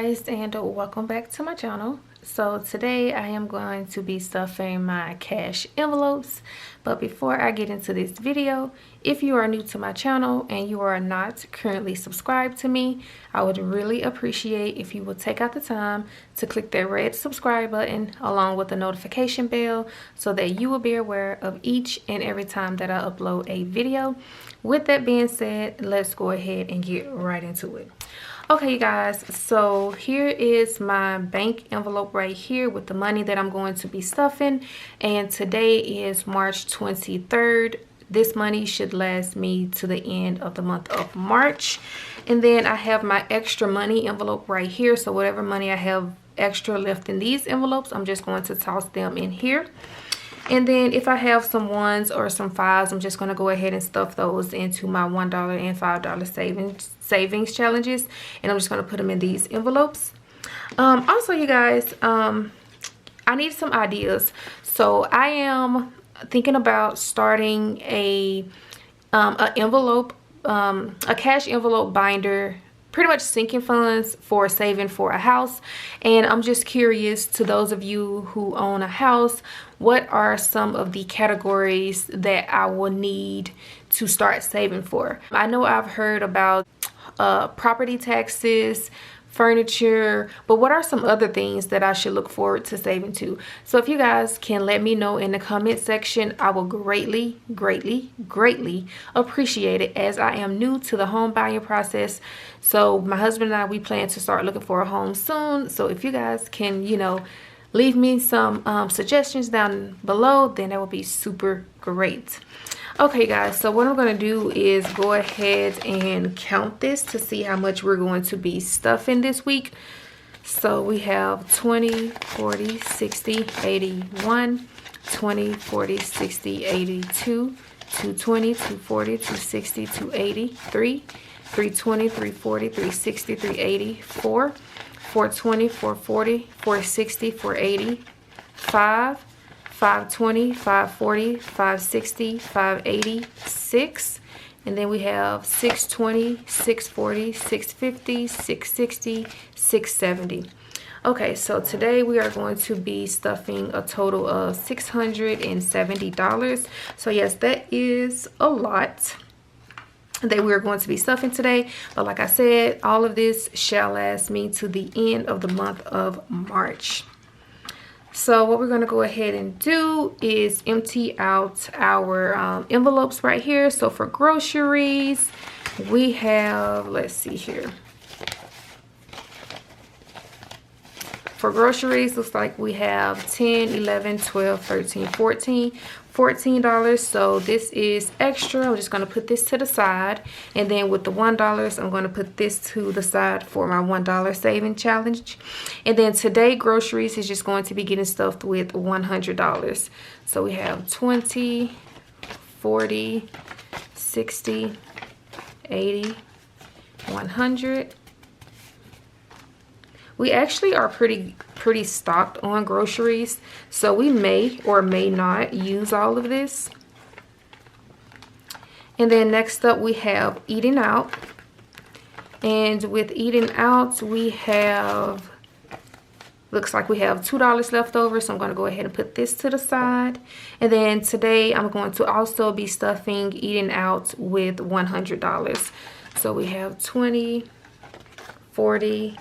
guys, and welcome back to my channel. So today I am going to be stuffing my cash envelopes, but before I get into this video, if you are new to my channel and you are not currently subscribed to me, I would really appreciate if you would take out the time to click that red subscribe button along with the notification bell so that you will be aware of each and every time that I upload a video. With that being said, let's go ahead and get right into it. Okay, you guys, so here is my bank envelope right here with the money that I'm going to be stuffing, and today is March 23rd. This money should last me to the end of the month of March. And then I have my extra money envelope right here, so whatever money I have extra left in these envelopes, I'm just going to toss them in here. And then if I have some ones or some fives, I'm just going to go ahead and stuff those into my $1 and $5 savings challenges. And I'm just going to put them in these envelopes. Also, you guys, I need some ideas. So I am thinking about starting a envelope, a cash envelope binder, pretty much sinking funds for saving for a house. And I'm just curious, to those of you who own a house, what are some of the categories that I will need to start saving for? I know I've heard about property taxes, furniture, but what are some other things that I should look forward to saving to? So if you guys can let me know in the comment section, I will greatly appreciate it, as I am new to the home buying process. So my husband and I, we plan to start looking for a home soon. So if you guys can, you know, leave me some suggestions down below, then that would be super great. Okay guys, so what I'm going to do is go ahead and count this to see how much we're going to be stuffing this week. So we have 20, 40, 60, 81, 20, 40, 60, 82, 220, 240, 260, 280, 320, 340, 360, 380, 420, 440, 460, 480, 520, 540, 560, 580, 6, and then we have 620, 640, 650, 660, 670. Okay, so today we are going to be stuffing a total of $670. So yes, that is a lot that we're going to be stuffing today, but like I said, all of this shall last me to the end of the month of March. So what we're going to go ahead and do is empty out our envelopes right here. So for groceries, we have, let's see here. For groceries, looks like we have 10, 11, 12, 13, 14. $14. So this is extra. I'm just going to put this to the side, and then with the $1, I'm going to put this to the side for my $1 saving challenge. And then today groceries is just going to be getting stuffed with $100. So we have 20, 40, 60, 80, 100. We actually are pretty stocked on groceries, so we may or may not use all of this. And then next up we have eating out, and with eating out we have, looks like we have $2 left over, so I'm going to go ahead and put this to the side. And then today I'm going to also be stuffing eating out with $100. So we have 20, 40,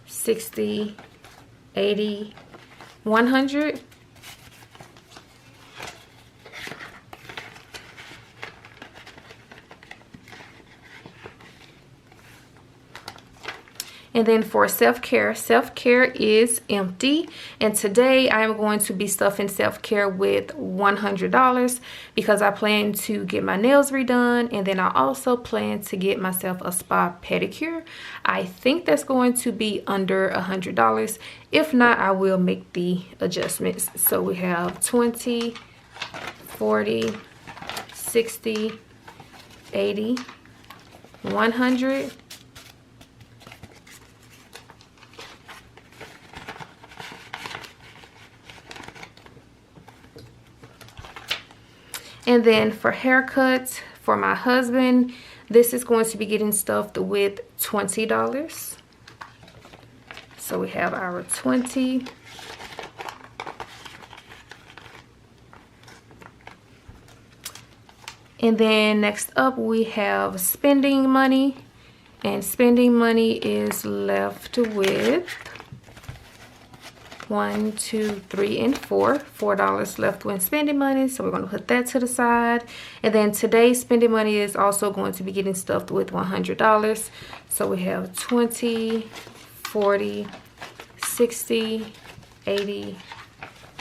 60, 80, 100. And then for self-care is empty, and today I am going to be stuffing self-care with $100 because I plan to get my nails redone, and then I also plan to get myself a spa pedicure. I think that's going to be under $100. If not, I will make the adjustments. So we have 20, 40, 60, 80, 100. And then for haircuts, for my husband, this is going to be getting stuffed with $20. So we have our 20. And then next up we have spending money. And spending money is left with 1, 2, 3, and 4. $4 left when spending money. So we're going to put that to the side. And then today's spending money is also going to be getting stuffed with $100. So we have 20, 40, 60, 80,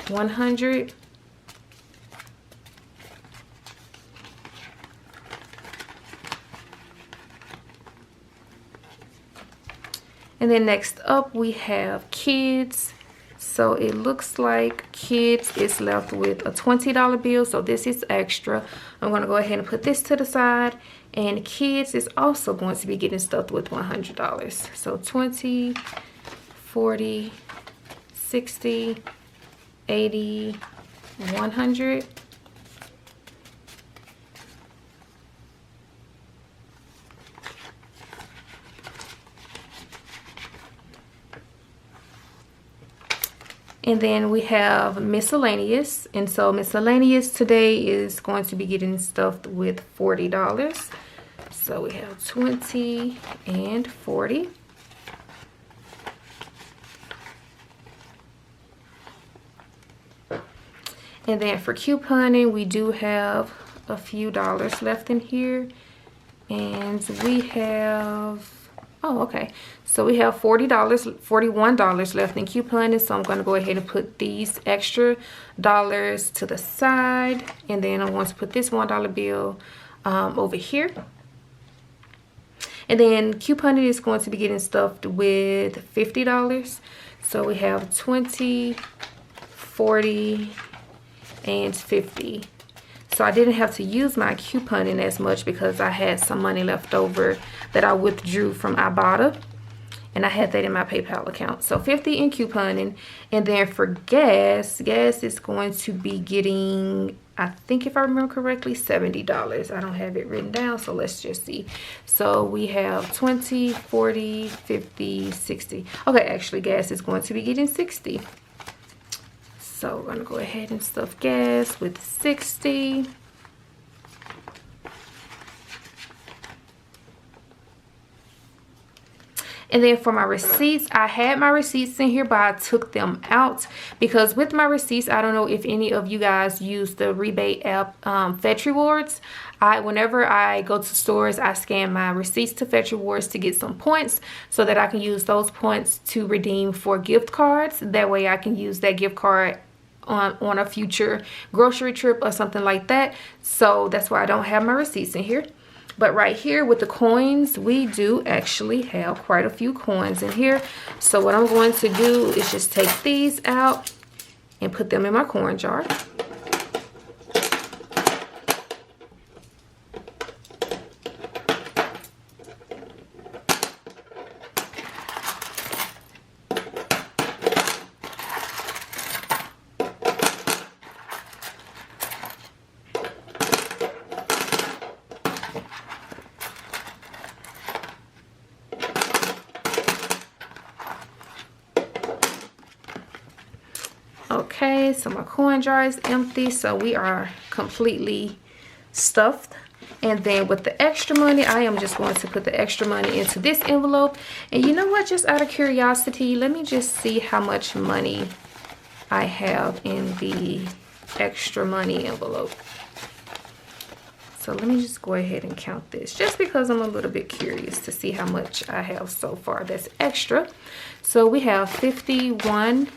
100. And then next up we have kids. So it looks like kids is left with a $20 bill. So this is extra. I'm going to go ahead and put this to the side. And kids is also going to be getting stuffed with $100. So 20, 40, 60, 80, 100. And then we have miscellaneous. And so miscellaneous today is going to be getting stuffed with $40. So we have 20 and 40. And then for couponing, we do have a few dollars left in here. And we have... oh, okay. So we have $40, $41 left in couponing. So I'm going to go ahead and put these extra dollars to the side. And then I'm going to put this $1 bill over here. And then couponing is going to be getting stuffed with $50. So we have 20, 40, and 50. So I didn't have to use my couponing as much because I had some money left over that I withdrew from IBOTTA. And I had that in my PayPal account. So 50 in couponing. And then for gas is going to be getting, I think if I remember correctly, $70. I don't have it written down, so let's just see. So we have 20, 40, 50, 60. Okay, actually gas is going to be getting 60. So we're going to go ahead and stuff gas with 60. And then for my receipts, I had my receipts in here, but I took them out because with my receipts, I don't know if any of you guys use the rebate app, Fetch Rewards. Whenever I go to stores, I scan my receipts to Fetch Rewards to get some points so that I can use those points to redeem for gift cards. That way I can use that gift card on a future grocery trip or something like that. So that's why I don't have my receipts in here. But right here with the coins, we do actually have quite a few coins in here. So what I'm going to do is just take these out and put them in my coin jar. Okay, so my coin jar is empty, so we are completely stuffed. And then with the extra money, I am just going to put the extra money into this envelope. And you know what, just out of curiosity, let me just see how much money I have in the extra money envelope. So let me just go ahead and count this, just because I'm a little bit curious to see how much I have so far that's extra. So we have 51,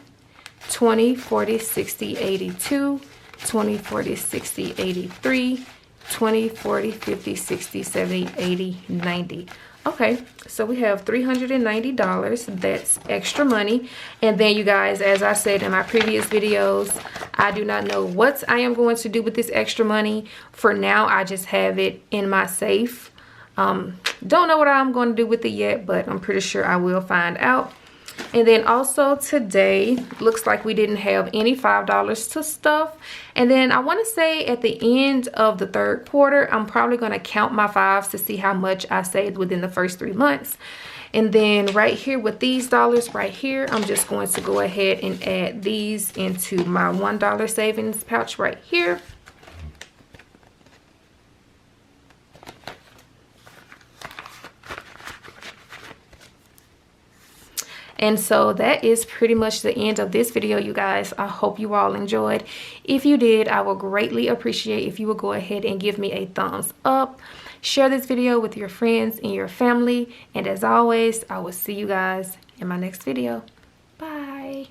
20, 40, 60, 82, 20, 40, 60, 83, 20, 40, 50, 60, 70, 80, 90. Okay, so we have $390. That's extra money. And then you guys, as I said in my previous videos, I do not know what I am going to do with this extra money. For now, I just have it in my safe. Don't know what I'm going to do with it yet, but I'm pretty sure I will find out. And then also today, looks like we didn't have any $5 to stuff. And then I want to say at the end of the third quarter, I'm probably going to count my fives to see how much I saved within the first 3 months. And then right here with these dollars right here, I'm just going to go ahead and add these into my $1 savings pouch right here. And so that is pretty much the end of this video, you guys. I hope you all enjoyed. If you did, I will greatly appreciate if you would go ahead and give me a thumbs up. Share this video with your friends and your family. And as always, I will see you guys in my next video. Bye.